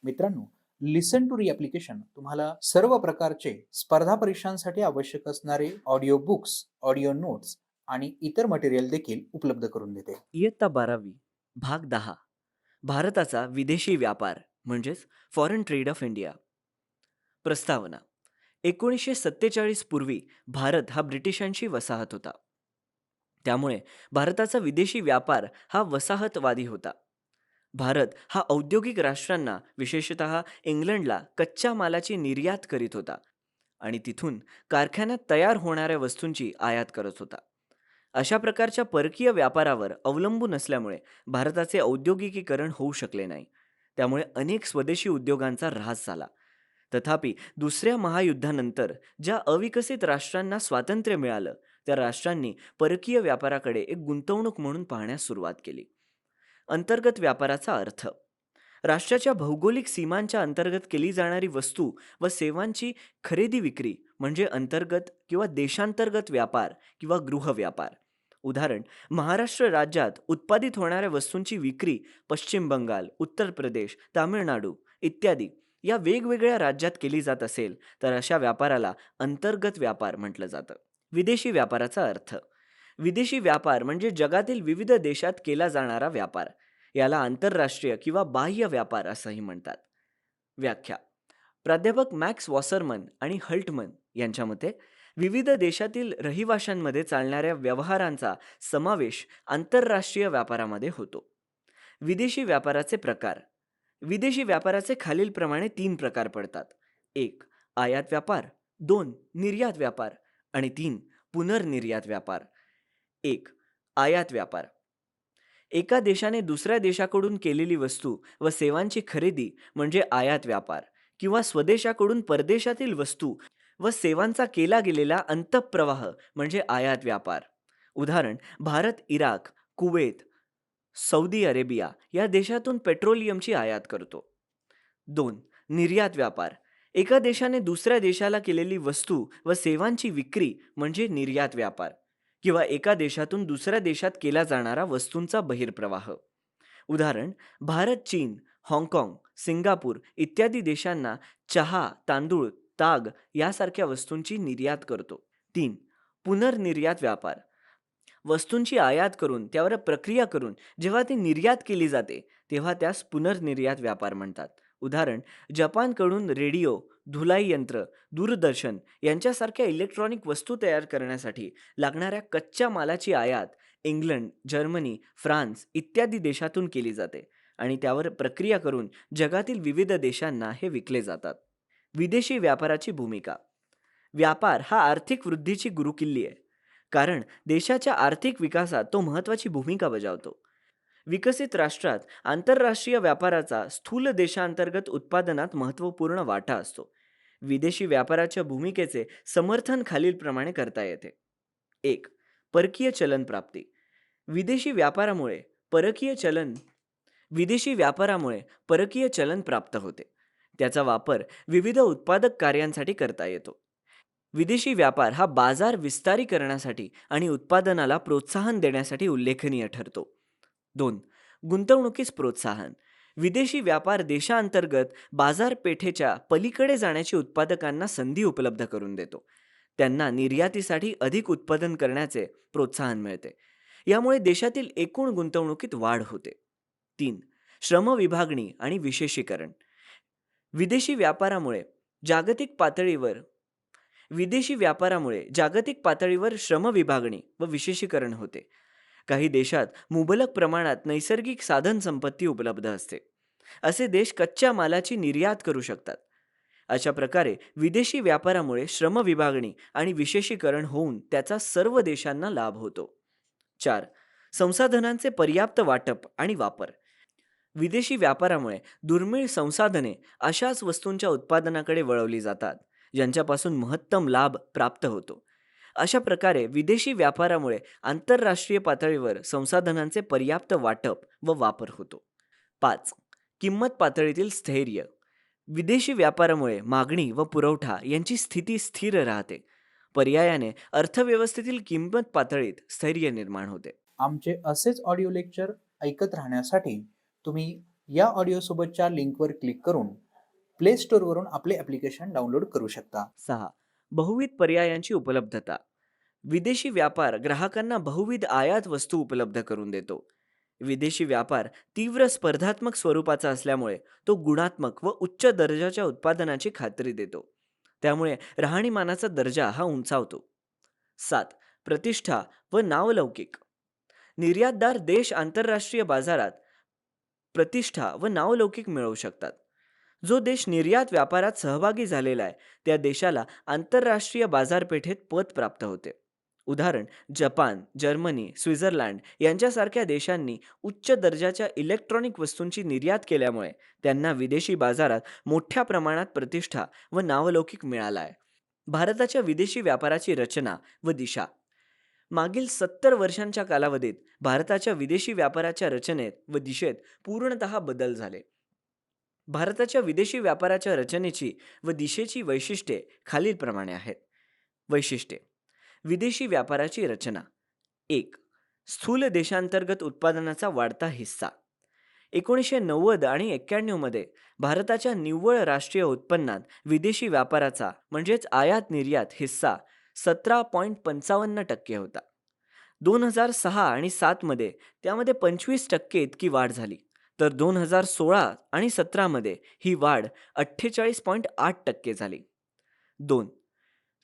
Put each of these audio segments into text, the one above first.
मित्रांनो, लिसन टू री ॲप्लिकेशन तुम्हाला सर्व प्रकारचे स्पर्धा परीक्षांसाठी आवश्यक असणारे ऑडिओ बुक्स, ऑडिओ नोट्स आणि इतर मटेरियल देखील उपलब्ध करून देते. इयत्ता 12वी भाग 10 भारताचा विदेशी व्यापार म्हणजेच फॉरेन ट्रेड ऑफ इंडिया. प्रस्तावना. 1947 पूर्वी भारत हा ब्रिटिशांची वसाहत होता. त्यामुळे भारताचा विदेशी व्यापार हा वसाहतवादी होता. भारत हा औद्योगिक राष्ट्रांना विशेषतः इंग्लंडला कच्च्या मालाची निर्यात करीत होता आणि तिथून कारखान्यात तयार होणाऱ्या वस्तूंची आयात करत होता. अशा प्रकारच्या परकीय व्यापारावर अवलंबून असल्यामुळे भारताचे औद्योगिकीकरण होऊ शकले नाही. त्यामुळे अनेक स्वदेशी उद्योगांचा ऱ्हास झाला. तथापि दुसऱ्या महायुद्धानंतर ज्या अविकसित राष्ट्रांना स्वातंत्र्य मिळालं त्या राष्ट्रांनी परकीय व्यापाराकडे एक गुंतवणूक म्हणून पाहण्यास सुरुवात केली. अंतर्गत व्यापाराचा अर्थ. राष्ट्राच्या भौगोलिक सीमांच्या अंतर्गत केली जाणारी वस्तू व सेवांची खरेदी विक्री म्हणजे अंतर्गत किंवा देशांतर्गत व्यापार किंवा गृहव्यापार. उदाहरण, महाराष्ट्र राज्यात उत्पादित होणाऱ्या वस्तूंची विक्री पश्चिम बंगाल, उत्तर प्रदेश, तामिळनाडू इत्यादी या वेगवेगळ्या राज्यात केली जात असेल तर अशा व्यापाराला अंतर्गत व्यापार म्हटलं जातं. विदेशी व्यापाराचा अर्थ. विदेशी व्यापार म्हणजे जगातील विविध देशात केला जाणारा व्यापार. याला आंतरराष्ट्रीय किंवा बाह्य व्यापार असंही म्हणतात. व्याख्या. प्राध्यापक मॅक्स वॉसरमन आणि हल्टमन यांच्या मते विविध देशातील रहिवाशांमध्ये चालणाऱ्या व्यवहारांचा समावेश आंतरराष्ट्रीय व्यापारामध्ये होतो. विदेशी व्यापाराचे प्रकार. विदेशी व्यापाराचे खालीलप्रमाणे 3 प्रकार पडतात. 1. आयात व्यापार, 2. निर्यात व्यापार आणि 3. पुनर्निर्यात व्यापार. 1. आयात व्यापार. एका देशाने दुसऱ्या देशाकडून केलेली वस्तू व सेवांची खरेदी म्हणजे आयात व्यापार किंवा स्वदेशाकडून परदेशातील वस्तू व सेवांचा केला गेलेला अंतःप्रवाह म्हणजे आयात व्यापार. उदाहरण, Bharat Iraq, Kuwait, Saudi Arabia या देशातून पेट्रोलियमची आयात करतो. 2. निर्यात व्यापार. एका देशाने दुसऱ्या देशाला केलेली वस्तू व सेवांची विक्री म्हणजे निर्यात व्यापार किंवा एका देशातून दुसऱ्या देशात केला जाणारा वस्तूंचा बहिर्प्रवाह. उदाहरण, भारत चीन, हाँगकाँग, सिंगापूर इत्यादी देशांना चहा, तांदूळ, ताग यासारख्या वस्तूंची निर्यात करतो. 3. पुनर्निर्यात व्यापार. वस्तूंची आयात करून त्यावर प्रक्रिया करून जेव्हा ती निर्यात केली जाते तेव्हा त्यास पुनर्निर्यात व्यापार म्हणतात. उदाहरण, जपानकडून रेडिओ, धुलाई यंत्र, दूरदर्शन यांच्यासारख्या इलेक्ट्रॉनिक वस्तू तयार करण्यासाठी लागणाऱ्या कच्च्या मालाची आयात इंग्लंड, जर्मनी, फ्रान्स इत्यादी देशातून केली जाते आणि त्यावर प्रक्रिया करून जगातील विविध देशांना हे विकले जातात. विदेशी व्यापाराची भूमिका. व्यापार हा आर्थिक वृद्धीची गुरुकिल्ली आहे, कारण देशाच्या आर्थिक विकासात तो महत्त्वाची भूमिका बजावतो. विकसित राष्ट्रात आंतरराष्ट्रीय व्यापाराचा स्थूल देशांतर्गत उत्पादनात महत्त्वपूर्ण वाटा असतो. विदेशी व्यापाराच्या भूमिकेचे समर्थन खालीलप्रमाणे करता येते. 1. परकीय चलन प्राप्ती. विदेशी व्यापारामुळे परकीय चलन प्राप्त होते. त्याचा वापर विविध उत्पादक कार्यांसाठी करता येतो. विदेशी व्यापार हा बाजार विस्तारीकरणासाठी आणि उत्पादनाला प्रोत्साहन देण्यासाठी उल्लेखनीय ठरतो. 2. गुंतवणुकीस प्रोत्साहन. विदेशी व्यापार देशांतर्गत बाजारपेठेच्या पलीकडे जाण्याची उत्पादकांना संधी उपलब्ध करून देतो. त्यांना निर्यातीसाठी अधिक उत्पादन करण्याचे प्रोत्साहन मिळते. यामुळे देशातील एकूण गुंतवणुकीत वाढ होते. 3. श्रमविभागणी आणि विशेषीकरण. विदेशी व्यापारामुळे जागतिक पातळीवर श्रमविभागणी व विशेषीकरण होते. काही देशात मुबलक प्रमाणात नैसर्गिक साधन संपत्ती उपलब्ध असते. असे देश कच्च्या मालाची निर्यात करू शकतात. अशा प्रकारे विदेशी व्यापारामुळे श्रमविभागणी आणि विशेषीकरण होऊन त्याचा सर्व देशांना लाभ होतो. 4. संसाधनांचे पर्याप्त वाटप आणि वापर. विदेशी व्यापारामुळे दुर्मिळ संसाधने अशाच वस्तूंच्या उत्पादनाकडे वळवली जातात ज्यांच्यापासून महत्तम लाभ प्राप्त होतो. अशा प्रकारे विदेशी व्यापारामुळे आंतरराष्ट्रीय पातळीवर संसाधनांचे पर्याप्त वाटप व वापर होतो. 5. किंमत पातळीतील स्थैर्य. विदेशी व्यापारामुळे मागणी व पुरवठा यांची स्थिती स्थिर राहते. पर्यायाने अर्थव्यवस्थेतील किंमत पातळीत स्थैर्य निर्माण होते. आमचे असेच ऑडिओ लेक्चर ऐकत राहण्यासाठी तुम्ही या ऑडिओसोबतच्या लिंकवर क्लिक करून प्ले स्टोअरवरून आपले ॲप्लिकेशन डाउनलोड करू शकता. 6. बहुविध पर्यायांची उपलब्धता. विदेशी व्यापार ग्राहकांना बहुविध आयात वस्तू उपलब्ध करून देतो. विदेशी व्यापार तीव्र स्पर्धात्मक स्वरूपाचा असल्यामुळे तो गुणात्मक व उच्च दर्जाच्या उत्पादनाची खात्री देतो. त्यामुळे राहणीमानाचा दर्जा हा उंचावतो. 7. प्रतिष्ठा व नावलौकिक. निर्यातदार देश आंतरराष्ट्रीय बाजारात प्रतिष्ठा व नावलौकिक मिळवू शकतात. जो देश निर्यात व्यापारात सहभागी झालेला आहे त्या देशाला आंतरराष्ट्रीय बाजारपेठेत पत प्राप्त होते. उदाहरण, जपान, जर्मनी, स्वित्झर्लंड यांच्यासारख्या देशांनी उच्च दर्जाच्या इलेक्ट्रॉनिक वस्तूंची निर्यात केल्यामुळे त्यांना विदेशी बाजारात मोठ्या प्रमाणात प्रतिष्ठा व नावलौकिक मिळाला आहे. भारताच्या विदेशी व्यापाराची रचना व दिशा. मागील 70 वर्षांच्या कालावधीत भारताच्या विदेशी व्यापाराच्या रचनेत व दिशेत पूर्णतः बदल झाले. भारताच्या विदेशी व्यापाराच्या रचनेची व दिशेची वैशिष्ट्ये खालीलप्रमाणे आहेत. वैशिष्ट्ये. विदेशी व्यापाराची रचना. 1. स्थूल देशांतर्गत उत्पादनाचा वाढता हिस्सा. 1990 आणि 91 मध्ये भारताच्या निव्वळ राष्ट्रीय उत्पन्नात विदेशी व्यापाराचा म्हणजेच आयात निर्यात हिस्सा 17.55% होता. 2006 आणि 7 मध्ये त्यामध्ये 25% इतकी वाढ झाली, तर 2016 आणि 17 मध्ये ही वाढ 48.8% झाली. 2.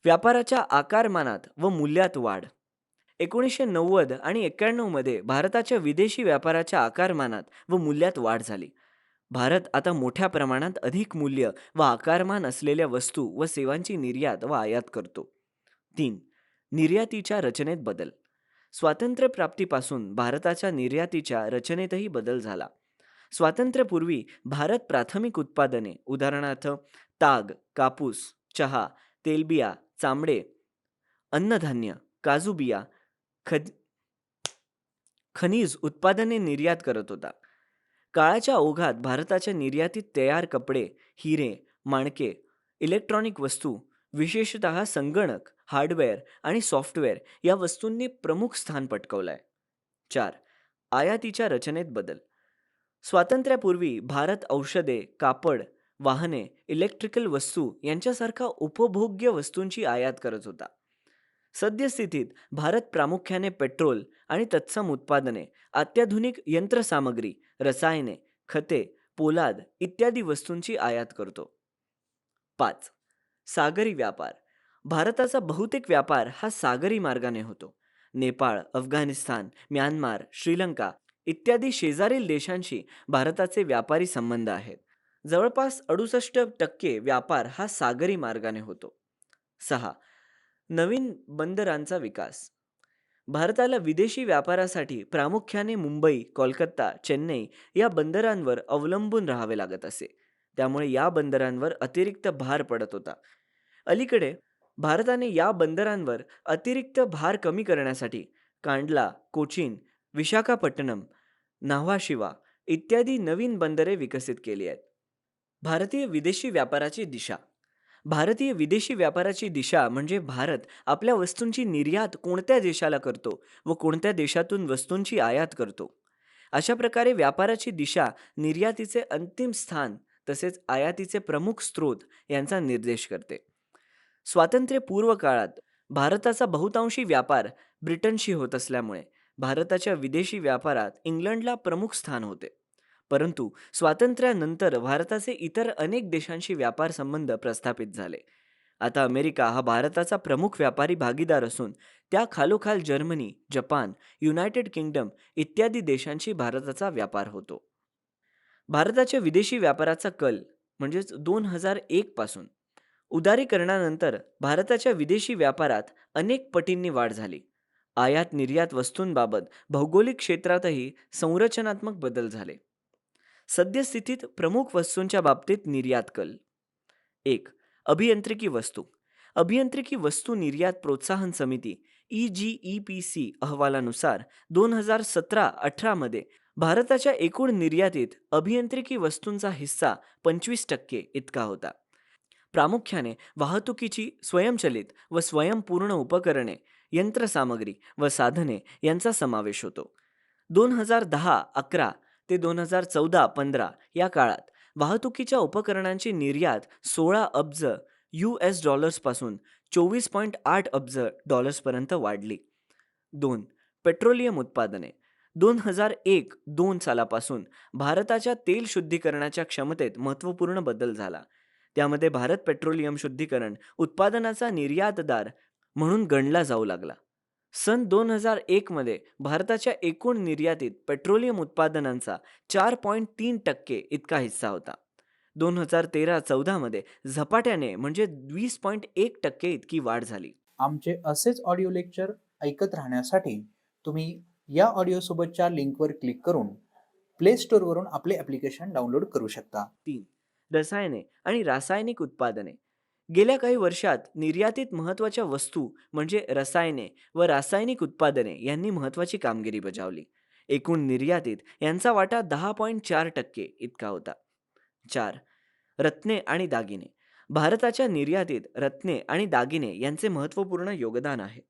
व्यापाराच्या आकारमानात व मूल्यात वाढ. 1990 आणि 91 मध्ये भारताच्या विदेशी व्यापाराच्या आकारमानात व मूल्यात वाढ झाली. भारत आता मोठ्या प्रमाणात अधिक मूल्य व आकारमान असलेल्या वस्तू व सेवांची निर्यात व आयात करतो. 3. निर्यातीच्या रचनेत बदल. स्वातंत्र्यप्राप्तीपासून भारताच्या निर्यातीच्या रचनेतही बदल झाला. स्वातंत्र्यपूर्वी भारत प्राथमिक उत्पादने उदाहरणार्थ ताग, कापूस, चहा, तेलबिया, चामडे, अन्नधान्य, काजू बिया, खनिज उत्पादने निर्यात करत होता. काळाच्या ओघात भारताच्या निर्यातीत तयार कपडे, हिरे, माणके, इलेक्ट्रॉनिक वस्तू, विशेषतः संगणक, हार्डवेअर आणि सॉफ्टवेअर या वस्तूंनी प्रमुख स्थान पटकावलं आहे. 4. आयातीच्या रचनेत बदल. स्वातंत्र्यापूर्वी भारत औषधे, कापड, वाहने, इलेक्ट्रिकल वस्तू यांच्यासारखा उपभोग्य वस्तूंची आयात करत होता. सद्यस्थितीत भारत प्रामुख्याने पेट्रोल आणि तत्सम उत्पादने, अत्याधुनिक यंत्रसामग्री, रसायने, खते, पोलाद इत्यादी वस्तूंची आयात करतो. 5. सागरी व्यापार. भारताचा बहुतेक व्यापार हा सागरी मार्गाने होतो. नेपाळ, अफगाणिस्तान, म्यानमार, श्रीलंका इत्यादी शेजारील देशांशी भारताचे व्यापारी संबंध आहेत. जवळपास 68% व्यापार हा सागरी मार्गाने होतो. 6. नवीन बंदरांचा विकास. भारताला विदेशी व्यापारासाठी प्रामुख्याने मुंबई, कोलकाता, चेन्नई या बंदरांवर अवलंबून राहावे लागत असे. त्यामुळे या बंदरांवर अतिरिक्त भार पडत होता. अलीकडे भारताने या बंदरांवर अतिरिक्त भार कमी करण्यासाठी कांडला, कोचीन, विशाखापट्टणम, न्हावा इत्यादी नवीन बंदरे विकसित केली आहेत. भारतीय विदेशी व्यापाराची दिशा. भारतीय विदेशी व्यापाराची दिशा म्हणजे भारत आपल्या वस्तूंची निर्यात कोणत्या देशाला करतो व कोणत्या देशातून वस्तूंची आयात करतो. अशा प्रकारे व्यापाराची दिशा निर्यातीचे अंतिम स्थान तसेच आयातीचे प्रमुख स्रोत यांचा निर्देश करते. स्वातंत्र्यपूर्व काळात भारताचा बहुतांशी व्यापार ब्रिटनशी होत असल्यामुळे भारताच्या विदेशी व्यापारात इंग्लंडला प्रमुख स्थान होते. परंतु स्वातंत्र्यानंतर भारताचे इतर अनेक देशांशी व्यापार संबंध प्रस्थापित झाले. आता अमेरिका हा भारताचा प्रमुख व्यापारी भागीदार असून त्या खालोखाल जर्मनी, जपान, युनायटेड किंगडम इत्यादी देशांशी भारताचा व्यापार होतो. भारताच्या विदेशी व्यापाराचा कल म्हणजेच 2001 पासून उदारीकरणानंतर भारताच्या विदेशी व्यापारात अनेक पटींनी वाढ झाली. आयात निर्यात वस्तूंबाबत भौगोलिक क्षेत्रातही संरचनात्मक बदल झाले. सद्यस्थितीत प्रमुख वस्तूंच्या बाबतीत निर्यात कल. 1. अभियांत्रिकी वस्तू. अभियांत्रिकी वस्तू निर्यात प्रोत्साहन समिती EGEPC अहवालानुसार 2017-18 मध्ये भारताच्या एकूण निर्यातीत अभियांत्रिकी वस्तूंचा हिस्सा 25% इतका होता. प्रामुख्याने वाहतुकीची स्वयंचलित व स्वयंपूर्ण उपकरणे, यंत्रसामग्री व साधने यांचा समावेश होतो. 2010-11 ते 2014-15 या काळात वाहतुकीच्या उपकरणांची निर्यात 16 अब्ज US डॉलर्सपासून 24.8 अब्ज डॉलर्सपर्यंत वाढली. 2. पेट्रोलियम उत्पादने. 2001-2 सालापासून भारताच्या तेल शुद्धीकरणाच्या क्षमतेत महत्त्वपूर्ण बदल झाला. त्यामध्ये भारत पेट्रोलियम शुद्धीकरण उत्पादनाचा निर्यातदार म्हणून गणला जाऊ लागला. सन 2001 मध्ये भारताच्या एकूण निर्यातीत पेट्रोलियम उत्पादनांचा 4.3% इतका हिस्सा होता. 2013-14 मध्ये झपाट्याने म्हणजे 20.1% इतकी वाढ झाली. आमचे असेच ऑडिओ लेक्चर ऐकत राहण्यासाठी तुम्ही या ऑडिओ सोबतच्या लिंकवर क्लिक करून प्ले स्टोअरवरून आपले ॲप्लिकेशन डाउनलोड करू शकता. 3. रसायने आणि रासायनिक उत्पादने. गेल्या काही वर्षात निर्यातीत महत्त्वाच्या वस्तू म्हणजे रसायने व रासायनिक उत्पादने यांनी महत्त्वाची कामगिरी बजावली. एकूण निर्यातीत यांचा वाटा 10.4% इतका होता. 4. रत्ने आणि दागिने. भारताच्या निर्यातीत रत्ने आणि दागिने यांचे महत्त्वपूर्ण योगदान आहे.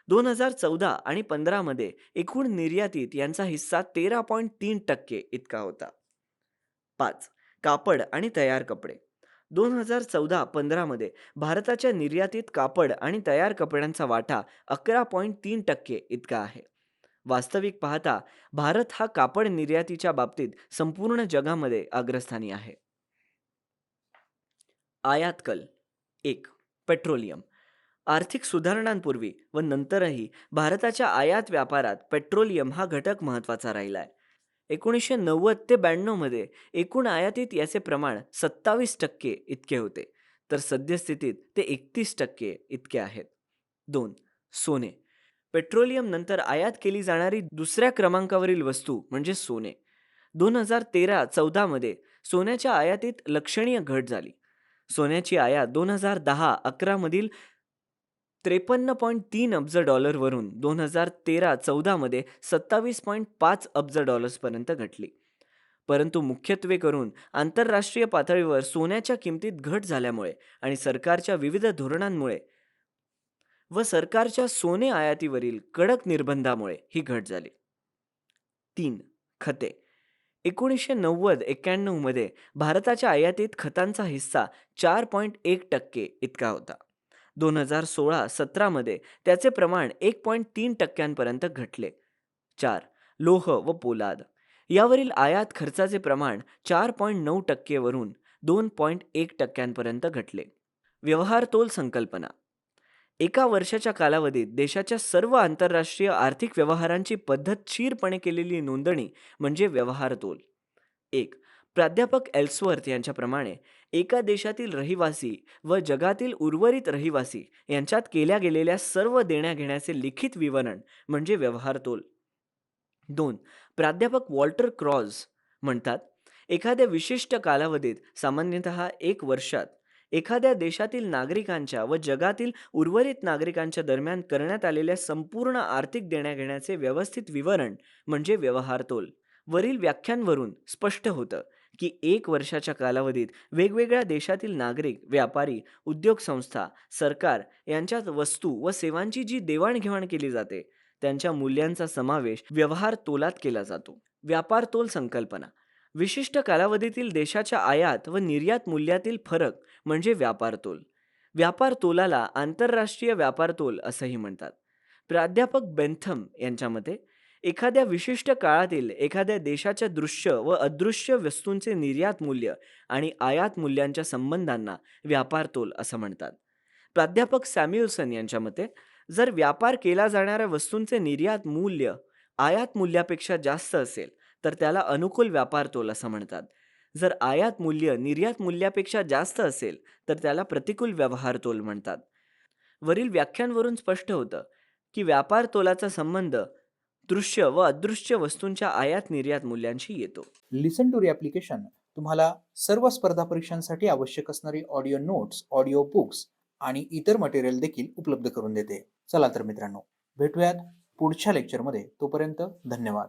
2014 आणि 15 मध्ये एकूण निर्यातीत यांचा हिस्सा 13.3% इतका होता. 5. कापड आणि तयार कपडे. 2014-15 मध्ये भारताच्या निर्यातीत कापड आणि तयार कपड्यांचा वाटा 11.3% इतका आहे. वास्तविक पाहता भारत हा कापड निर्यातीच्या बाबतीत संपूर्ण जगामध्ये अग्रस्थानी आहे. आयात कल. 1. पेट्रोलियम. आर्थिक सुधारणांपूर्वी व नंतरही भारताच्या आयात व्यापारात पेट्रोलियम हा घटक महत्त्वाचा राहिला आहे. 1990 ते 92 मध्ये एकूण आयातीत याचे प्रमाण 27% इतके होते, तर सद्यस्थितीत ते 31% इतके आहेत. 2. सोने. पेट्रोलियम नंतर आयात केली जाणारी दुसऱ्या क्रमांकावरील वस्तू म्हणजे सोने. 2013-14 मध्ये सोन्याच्या आयातीत लक्षणीय घट झाली. सोन्याची आयात 2010-11 मधील 53.3 अब्ज डॉलरवरून 2013-14 मध्ये 27.5 अब्ज डॉलर्सपर्यंत घटली. परंतु मुख्यत्वे करून आंतरराष्ट्रीय पातळीवर सोन्याच्या किमतीत घट झाल्यामुळे आणि सरकारच्या विविध धोरणांमुळे व सरकारच्या सोने आयातीवरील कडक निर्बंधामुळे ही घट झाली. 3. खते. 1990-91 मध्ये भारताच्या आयातीत खतांचा हिस्सा 4.1% इतका होता. 2016-17 मध्ये त्याचे प्रमाण 1.3% घटले. 4. लोह व पोलाद. यावरील आयात खर्चाचे प्रमाण 4.9% वरून 2.1% घटले. व्यवहार तोल संकल्पना. एका वर्षाच्या कालावधीत देशाच्या सर्व आंतरराष्ट्रीय आर्थिक व्यवहारांची पद्धतशीरपणे केलेली नोंदणी म्हणजे व्यवहार तोल. 1. प्राध्यापक एल्सवर्थ यांच्याप्रमाणे एका देशातील रहिवासी व जगातील उर्वरित रहिवासी यांच्यात केल्या गेलेल्या सर्व देण्याघेण्याचे लिखित विवरण म्हणजे व्यवहार तोल. 2. प्राध्यापक वॉल्टर क्रॉज म्हणतात, एखाद्या विशिष्ट कालावधीत सामान्यतः 1 वर्षात एखाद्या देशातील नागरिकांच्या व जगातील उर्वरित नागरिकांच्या दरम्यान करण्यात आलेल्या संपूर्ण आर्थिक देण्याघेण्याचे व्यवस्थित विवरण म्हणजे व्यवहार तोल. वरील व्याख्यांवरून स्पष्ट होतं की 1 वर्षाच्या कालावधीत वेगवेगळ्या देशातील नागरिक, व्यापारी, उद्योग संस्था, सरकार यांच्यात वस्तू व सेवांची जी देवाणघेवाण केली जाते त्यांच्या मूल्यांचा समावेश व्यवहार तोलात केला जातो. व्यापार तोल संकल्पना. विशिष्ट कालावधीतील देशाच्या आयात व निर्यात मूल्यातील फरक म्हणजे व्यापार तोल. व्यापार तोलाला आंतरराष्ट्रीय व्यापार तोल असंही म्हणतात. प्राध्यापक बेंथम यांच्या मते एखाद्या विशिष्ट काळातील एखाद्या देशाच्या दृश्य व अदृश्य वस्तूंचे निर्यात मूल्य आणि आयात मूल्यांच्या संबंधांना व्यापार तोल असं म्हणतात. प्राध्यापक सॅम्युएल्सन यांच्या मते जर व्यापार केला जाणाऱ्या वस्तूंचे निर्यात मूल्य आयात मूल्यापेक्षा जास्त असेल तर त्याला अनुकूल व्यापार तोल असं म्हणतात. जर आयात मूल्य निर्यात मूल्यापेक्षा जास्त असेल तर त्याला प्रतिकूल व्यवहार तोल म्हणतात. वरील व्याख्यांवरून स्पष्ट होतं की व्यापार तोलाचा संबंध दृश्य व अदृश्य वस्तूंच्या आयात निर्यात मूल्यांशी येतो. लिसन टू ॲप्लिकेशन तुम्हाला सर्व स्पर्धा परीक्षांसाठी आवश्यक असणारी ऑडिओ नोट्स, ऑडिओ बुक्स आणि इतर मटेरियल देखील उपलब्ध करून देते. चला तर मित्रांनो, भेटूयात पुढच्या लेक्चरमध्ये. तोपर्यंत धन्यवाद.